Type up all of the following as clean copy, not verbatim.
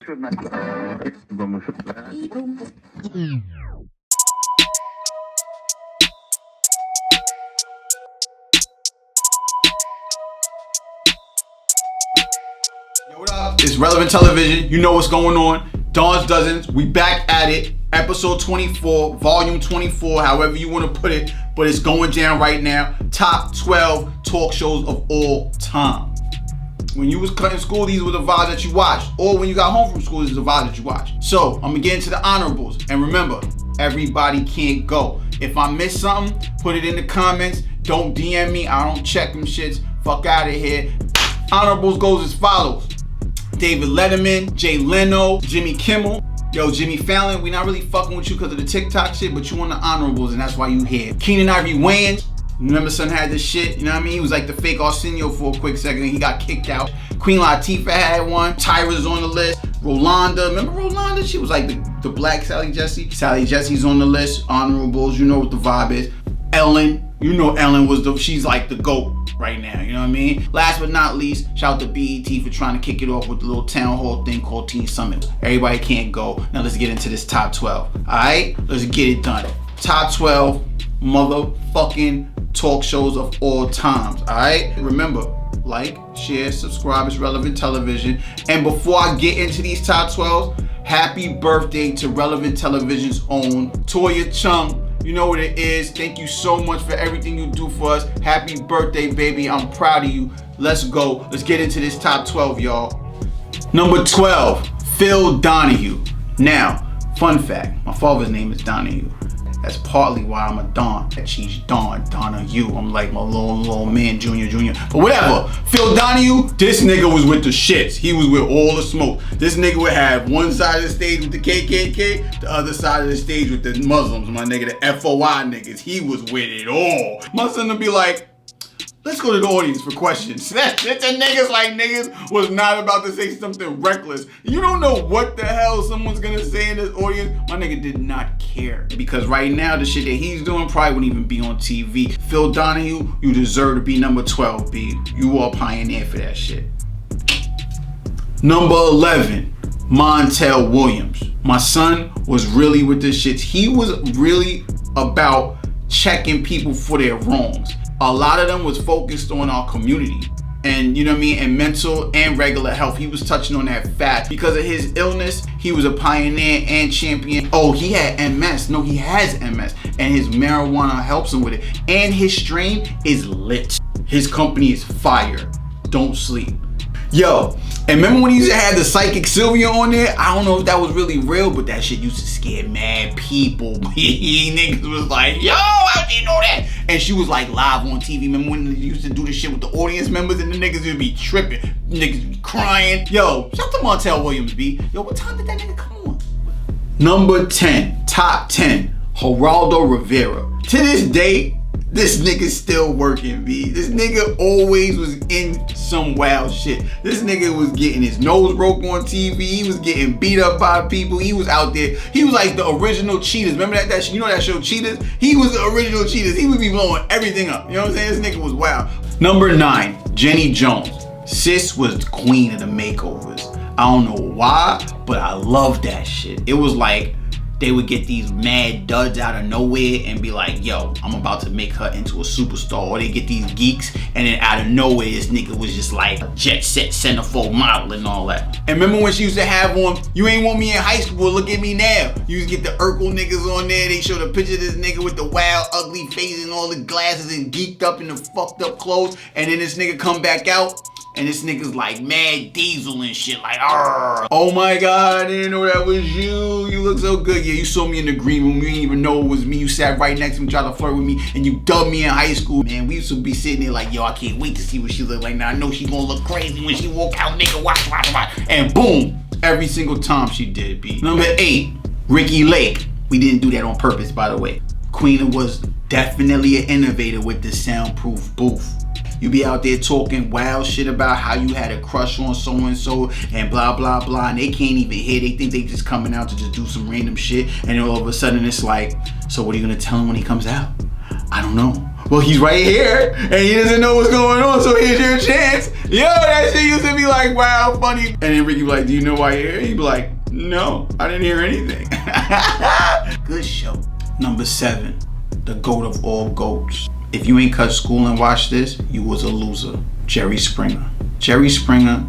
What up? It's Relevant Television. You know what's going on. Dawn's Dozens. We back at it. Episode 24, volume 24, however you want to put it, but it's going down right now. Top 12 talk shows of all time. When you was cutting school, these were the vibes that you watched. Or when you got home from school, these are the vibes that you watched. So, I'm gonna get into the honorables. And remember, everybody can't go. If I miss something, put it in the comments. Don't DM me. I don't check them shits. Fuck out of here. Honorables goes as follows. David Letterman, Jay Leno, Jimmy Kimmel. Yo, Jimmy Fallon, we not really fucking with you because of the TikTok shit, but you on the honorables and that's why you here. Keenan Ivory Wayans, remember son had this shit, you know what I mean? He was like the fake Arsenio for a quick second and he got kicked out. Queen Latifah had one, Tyra's on the list. Rolanda, remember Rolanda? She was like the black Sally Jesse. Sally Jesse's on the list, honorables, you know what the vibe is. Ellen, you know Ellen was she's like the GOAT right now, you know what I mean? Last but not least, shout out to BET for trying to kick it off with the little town hall thing called Teen Summit. Everybody can't go. Now let's get into this top 12, all right? Let's get it done. Top 12 motherfucking talk shows of all times, all right? Remember, like, share, subscribe. It's Relevant Television. And before I get into these top 12, happy birthday to Relevant Television's own Toya Chung. You know what it is. Thank you so much for everything you do for us. Happy birthday, baby. I'm proud of you. Let's go. Let's get into this top 12, y'all. Number 12, Phil Donahue. Now, fun fact, my father's name is Donahue. That's partly why I'm a Don. At CHEECHDON, Donahue. I'm like my little man, Junior. But whatever. Phil Donahue, this nigga was with the shits. He was with all the smoke. This nigga would have one side of the stage with the KKK, the other side of the stage with the Muslims, my nigga, the FOI niggas. He was with it all. My son would be like, let's go to the audience for questions. That's the niggas was not about to say something reckless. You don't know what the hell someone's gonna say in this audience. My nigga did not care. Because right now, the shit that he's doing probably wouldn't even be on TV. Phil Donahue, you deserve to be number 12, B. You are pioneer for that shit. Number 11, Montel Williams. My son was really with this shit. He was really about checking people for their wrongs. A lot of them was focused on our community and, you know what I mean, and mental and regular health. He was touching on that fast. Because of his illness, he was a pioneer and champion. Oh, he had MS. No, he has MS. And his marijuana helps him with it. And his strain is lit. His company is fire. Don't sleep. Yo, and remember when he used to have the psychic Sylvia on there? I don't know if that was really real, but that shit used to scare mad people. Niggas was like, yo, how'd you know that? And she was like live on TV. Remember when they used to do this shit with the audience members and the niggas would be tripping? Niggas would be crying. Yo, shout out to Montel Williams, B. Yo, what time did that nigga come on? Number 10, top 10, Geraldo Rivera. To this day, this nigga still working, B. This nigga always was in some wild shit. This nigga was getting his nose broke on TV. He was getting beat up by people. He was out there. He was like the original Cheaters. Remember that you know that show Cheaters? He was the original Cheaters. He would be blowing everything up. You know what I'm saying? This nigga was wild. Number 9, Jenny Jones. Sis was the queen of the makeovers. I don't know why, but I love that shit. It was like they would get these mad duds out of nowhere and be like, yo, I'm about to make her into a superstar. Or they get these geeks and then out of nowhere, this nigga was just like a jet set centerfold model and all that. And remember when she used to have on, you ain't want me in high school, look at me now. You used to get the Urkel niggas on there. They showed a picture of this nigga with the wild, ugly face and all the glasses and geeked up in the fucked up clothes. And then this nigga come back out. And this nigga's like mad diesel and shit, like, argh. Oh my God, I didn't know that was you. You look so good. Yeah, you saw me in the green room. You didn't even know it was me. You sat right next to me, tried to flirt with me, and you dubbed me in high school. Man, we used to be sitting there like, yo, I can't wait to see what she look like. Now I know she gonna look crazy when she walk out, nigga, watch. And boom, every single time she did, B. Number 8, Ricki Lake. We didn't do that on purpose, by the way. Queen was definitely an innovator with the soundproof booth. You be out there talking wild shit about how you had a crush on so-and-so and blah, blah, blah, and they can't even hear. They think they just coming out to just do some random shit, and then all of a sudden it's like, so what are you gonna tell him when he comes out? I don't know. well, he's right here and he doesn't know what's going on, so here's your chance. Yo, that shit used to be like, wow, funny. And then Ricky be like, do you know why you're here? He'd be like, no, I didn't hear anything. Good show. Number 7, the GOAT of all GOATs. If you ain't cut school and watched this, you was a loser. Jerry Springer. Jerry Springer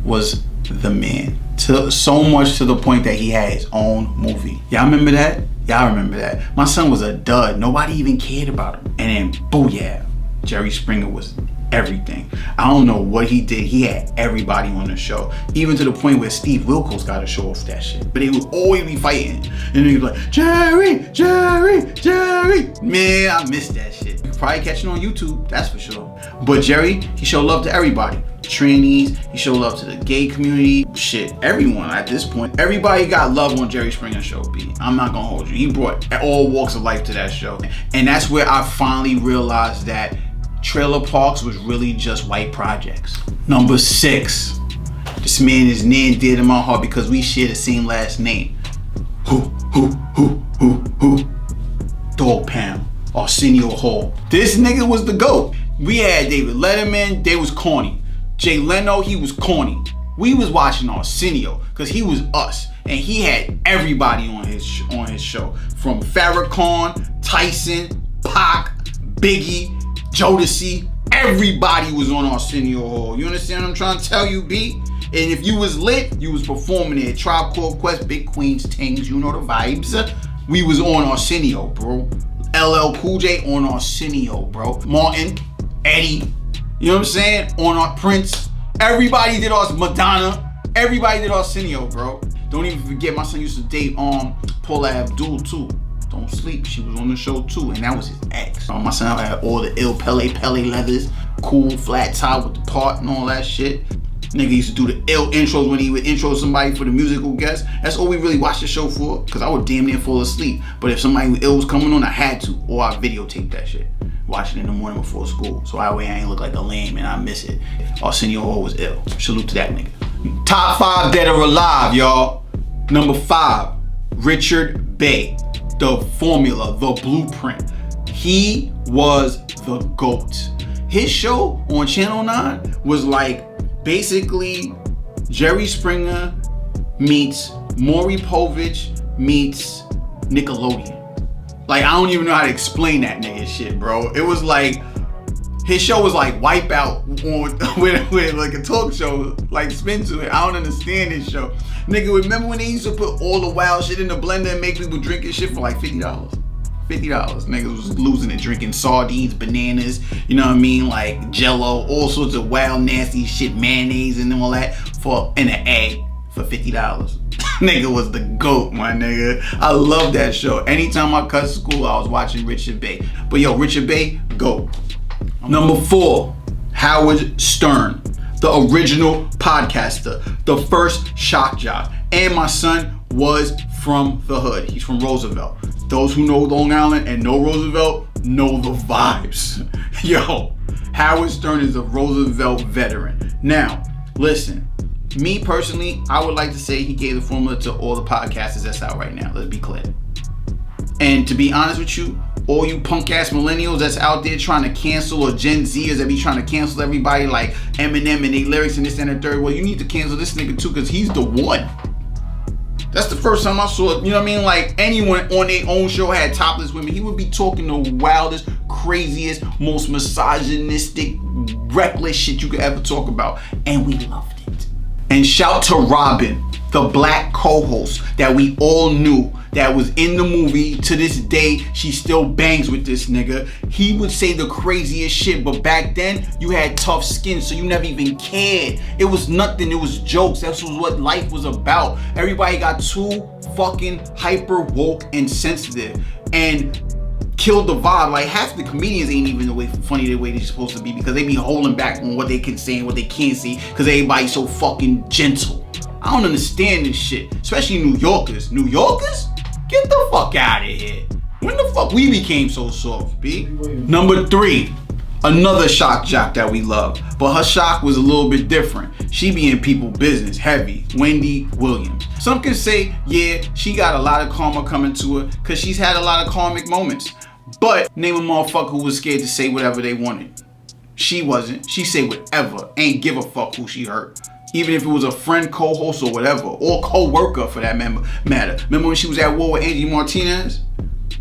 was the man. So much to the point that he had his own movie. Y'all remember that? Y'all remember that? My son was a dud. Nobody even cared about him. And then, booyah, Jerry Springer was everything. I don't know what he did. He had everybody on the show. Even to the point where Steve Wilkos got to show off that shit. But they would always be fighting. And then he was like, Jerry, Jerry, Jerry. Man, I missed that shit. You can probably catch it on YouTube, that's for sure. But Jerry, he showed love to everybody. Trannies, he showed love to the gay community, shit, everyone at this point. Everybody got love on Jerry Springer show, B. I'm not gonna hold you. He brought all walks of life to that show. And that's where I finally realized that trailer parks was really just white projects. Number 6, this man is near and dear to my heart because we share the same last name. Who? Dog Pound, Arsenio Hall. This nigga was the GOAT. We had David Letterman, they was corny. Jay Leno, he was corny. We was watching Arsenio because he was us, and he had everybody on his show, from Farrakhan, Tyson, Pac, Biggie, Jodeci. Everybody was on Arsenio Hall. You understand what I'm trying to tell you, B? And if you was lit, you was performing there. Tribe Called Quest, Big Queens, Tings, you know the vibes. We was on Arsenio, bro. LL Cool J on Arsenio, bro. Martin, Eddie. You know what I'm saying? On our Prince. Everybody did Madonna. Everybody did Arsenio, bro. Don't even forget, my son used to date Paula Abdul too. Don't sleep. She was on the show too, and that was his ex. My son had all the ill Pele leathers, cool flat top with the part and all that shit. Nigga used to do the ill intros when he would intro somebody for the musical guest. That's all we really watched the show for, because I would damn near fall asleep. But if somebody ill was coming on, I had to, or I videotaped that shit. Watch it in the morning before school, so that way I ain't look like a lame and I miss it. Arsenio Hall was ill. Salute to that nigga. Top 5 dead or alive, y'all. Number 5, Richard Bey. The formula, the blueprint. He was the GOAT. His show on Channel 9 was like basically Jerry Springer meets Maury Povich meets Nickelodeon. Like, I don't even know how to explain that nigga shit, bro. It was like, his show was like Wipeout on with like a talk show, like spin to it. I don't understand this show. Nigga, remember when they used to put all the wild shit in the blender and make people drink this shit for like $50? $50. Niggas was losing it, drinking sardines, bananas, you know what I mean? Like Jello, all sorts of wild, nasty shit, mayonnaise and all that in an egg for $50. Nigga was the GOAT, my nigga. I love that show. Anytime I cut school, I was watching Richard Bey. But yo, Richard Bey, GOAT. Number 4, Howard Stern, the original podcaster, the first shock jock. And my son was from the hood. He's from Roosevelt. Those who know Long Island and know Roosevelt know the vibes. Yo, Howard Stern is a Roosevelt veteran. Now, listen, me personally, I would like to say he gave the formula to all the podcasters that's out right now. Let's be clear. And to be honest with you, all you punk ass millennials that's out there trying to cancel, or Gen Zers that be trying to cancel everybody like Eminem and they lyrics and this and the third, well, you need to cancel this nigga too, because he's the one. That's the first time I saw it, you know what I mean? Like, anyone on their own show had topless women, he would be talking the wildest, craziest, most misogynistic, reckless shit you could ever talk about. And we loved it. And shout to Robin, the black co-host that we all knew, that was in the movie. To this day, she still bangs with this nigga. He would say the craziest shit, but back then, you had tough skin, so you never even cared. It was nothing, it was jokes. That's what life was about. Everybody got too fucking hyper woke and sensitive, and killed the vibe. Like, half the comedians ain't even funny the way they're supposed to be, because they be holding back on what they can say and what they can't say, because everybody's so fucking gentle. I don't understand this shit, especially New Yorkers. New Yorkers? Get the fuck out of here. When the fuck we became so soft, B? Number 3, another shock jock that we love, but her shock was a little bit different. She be in people business heavy, Wendy Williams. Some can say, yeah, she got a lot of karma coming to her because she's had a lot of karmic moments. But name a motherfucker who was scared to say whatever they wanted. She wasn't. She say whatever. Ain't give a fuck who she hurt. Even if it was a friend, co-host, or whatever, or co-worker for that matter. Remember when she was at war with Angie Martinez?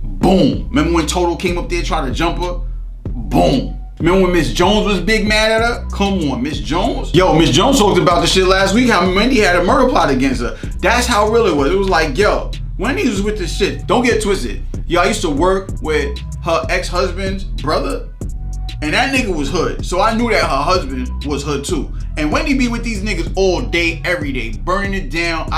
Boom. Remember when Total came up there trying to jump her? Boom. Remember when Miss Jones was big mad at her? Come on, Miss Jones. Yo, Miss Jones talked about this shit last week, how Wendy had a murder plot against her. That's how real it was. It was like, yo, Wendy was with this shit. Don't get twisted. Yo, I used to work with her ex-husband's brother, and that nigga was hood. So I knew that her husband was hood too. And Wendy be with these niggas all day, every day, burning it down.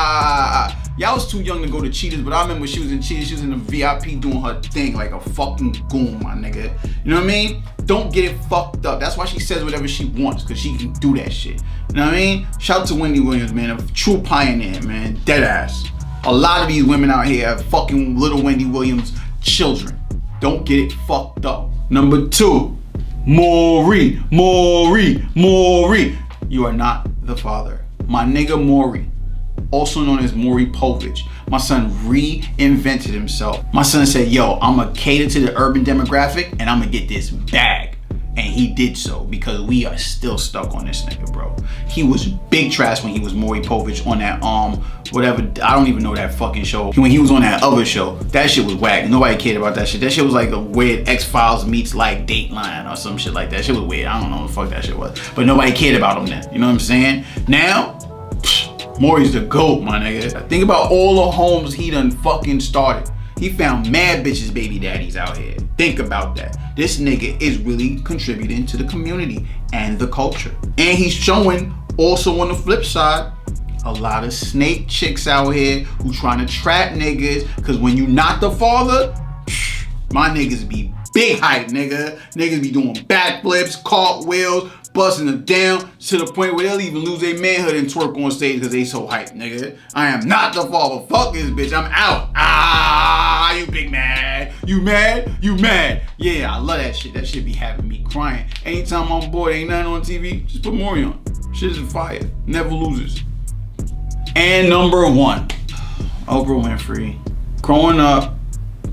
Y'all was too young to go to Cheetahs, but I remember she was in Cheetahs, she was in the VIP doing her thing like a fucking goon, my nigga. You know what I mean? Don't get it fucked up. That's why she says whatever she wants, because she can do that shit. You know what I mean? Shout out to Wendy Williams, man, a true pioneer, man, dead ass. A lot of these women out here have fucking little Wendy Williams children. Don't get it fucked up. Number 2, Maury. You are not the father. My nigga Maury, also known as Maury Povich. My son reinvented himself. My son said, yo, I'ma cater to the urban demographic and I'ma get this bag. And he did so, because we are still stuck on this nigga, bro. He was big trash when he was Maury Povich on that whatever, I don't even know that fucking show. When he was on that other show, that shit was whack. Nobody cared about that shit. That shit was like a weird X-Files meets like Dateline or some shit like that. Shit was weird. I don't know what the fuck that shit was. But nobody cared about him then. You know what I'm saying? Now, Maury's the GOAT, my nigga. Think about all the homes he done fucking started. He found mad bitches baby daddies out here. Think about that. This nigga is really contributing to the community and the culture. And he's showing also on the flip side, a lot of snake chicks out here who trying to trap niggas, because when you not the father, my niggas be big hype, nigga. Niggas be doing backflips, cartwheels, busting them down to the point where they'll even lose their manhood and twerk on stage because they so hyped, nigga. I am not the father. Fuck this bitch. I'm out. You big mad. You mad? You mad. Yeah, I love that shit. That shit be having me crying. Anytime I'm bored, ain't nothing on TV, just put Maury on. Shit is fire. Never loses. And number 1, Oprah Winfrey. Growing up,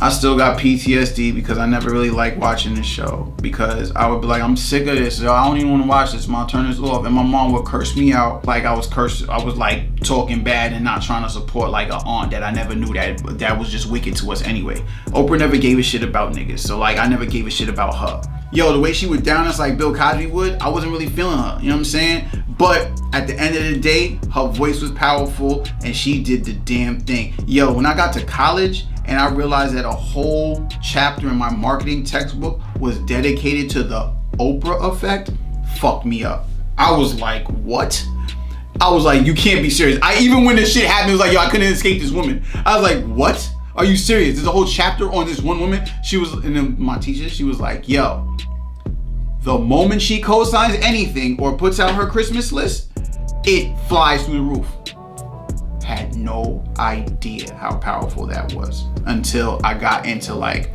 I still got PTSD because I never really liked watching this show, because I would be like, I'm sick of this. I don't even want to watch this. I'll turn this off. And my mom would curse me out like I was cursed. I was like talking bad and not trying to support like an aunt that I never knew that was just wicked to us anyway. Oprah never gave a shit about niggas, so like I never gave a shit about her. Yo, the way she would down us like Bill Cosby would, I wasn't really feeling her. You know what I'm saying? But at the end of the day, her voice was powerful and she did the damn thing. Yo, when I got to college, and I realized that a whole chapter in my marketing textbook was dedicated to the Oprah effect, fucked me up. I was like, what? I was like, you can't be serious. Even when this shit happened, it was like, yo, I couldn't escape this woman. I was like, what? Are you serious? There's a whole chapter on this one woman. She was, and then my teacher, she was like, yo, the moment she co-signs anything or puts out her Christmas list, it flies through the roof. Had no idea how powerful that was until I got into like,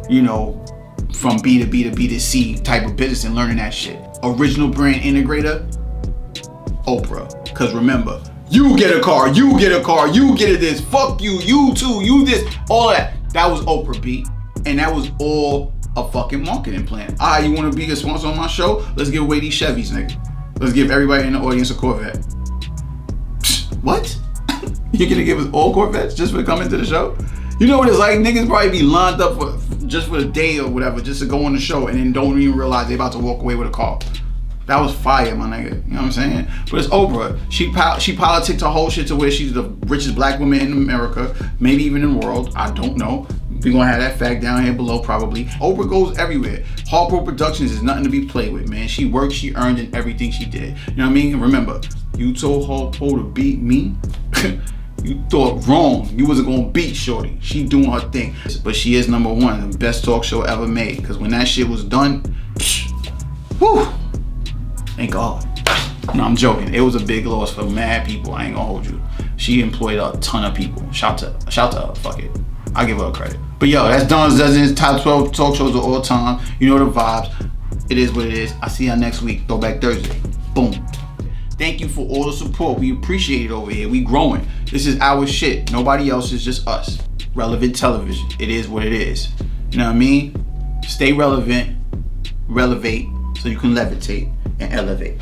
you know, from B to B to B to C type of business and learning that shit. Original brand integrator, Oprah. Because remember, you get a car, you get a car, you get a this, fuck you, you too, you this, all that. That was Oprah B. And that was all a fucking marketing plan. You want to be a sponsor on my show? Let's give away these Chevys, nigga. Let's give everybody in the audience a Corvette. What? You're gonna give us all Corvettes just for coming to the show? You know what it's like? Niggas probably be lined up for just for the day or whatever, just to go on the show and then don't even realize they about to walk away with a car. That was fire, my nigga. You know what I'm saying? But it's Oprah. She politics her whole shit to where she's the richest black woman in America, maybe even in the world. I don't know. We're gonna have that fact down here below probably. Oprah goes everywhere. Harpo Productions is nothing to be played with, man. She worked, she earned in everything she did. You know what I mean? Remember, you told Harpo to beat me? You thought wrong. You wasn't gonna beat Shorty. She doing her thing. But she is number 1, the best talk show ever made. Because when that shit was done, whew, thank God. No, I'm joking. It was a big loss for mad people. I ain't gonna hold you. She employed a ton of people. Shout to her. Fuck it. I'll give her credit. But yo, that's Don's Dozens, top 12 talk shows of all time. You know the vibes. It is what it is. I'll see y'all next week. Throwback Thursday. Boom. Thank you for all the support. We appreciate it over here. We growing. This is our shit. Nobody else, is just us. Relevant television. It is what it is. You know what I mean? Stay relevant, relevate, so you can levitate and elevate.